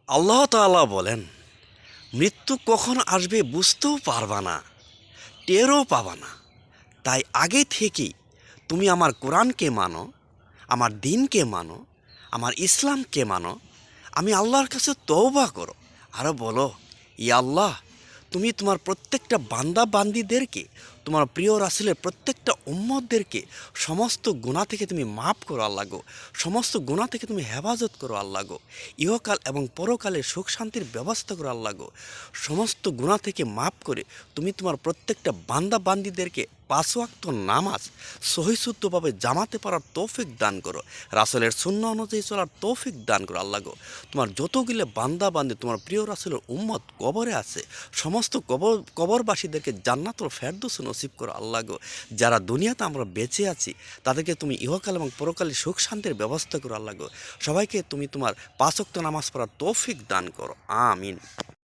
আল্লাহ তাআলা বলেন, মৃত্যু কখন আসবে বুঝতেও পারবা না, টেরও পাবা না। তাই আগে থেকেই তুমি আমার কোরআনকে মানো, আমার দ্বীনকে মানো, আমার ইসলামকে মানো। আমি আল্লাহর কাছে তওবা করো। আরও বলো, ইয়া আল্লাহ, তুমি তোমার প্রত্যেকটা বান্দা বান্দীদেরকে, তোমার প্রিয় রাসূলের প্রত্যেকটা উম্মতদেরকে সমস্ত গুনাহ থেকে তুমি মাফ করো আল্লাহ গো। সমস্ত গুনাহ থেকে তুমি হেফাজত করো আল্লাহ গো। ইহকাল এবং পরকালে সুখ শান্তির ব্যবস্থা করো আল্লাহ গো। সমস্ত গুনাহ থেকে মাফ করে তুমি তোমার প্রত্যেকটা বান্দা বান্দীদেরকে ৫ ওয়াক্ত নামাজ সহিশুদ্ধভাবে জামাতে পারার তৌফিক দান করো। রাসূলের সুন্নাহ অনুযায়ী চলার তৌফিক দান করো আল্লাহ গো। তোমার যতগুলো বান্দা বান্দি তোমার প্রিয় রাসূলের উম্মত কবরে আছে, সমস্ত কবরবাসীদেরকে জান্নাতুল ফেরদৌস নসিব করো আল্লাহ গো। যারা দুনিয়াতে আমরা বেঁচে আছি তাদেরকে তুমি ইহকাল এবং পরকালে সুখ শান্তির ব্যবস্থা করো আল্লাহ গো। সবাইকে তুমি তোমার ৫ ওয়াক্ত নামাজ পড়ার তৌফিক দান করো। আমিন।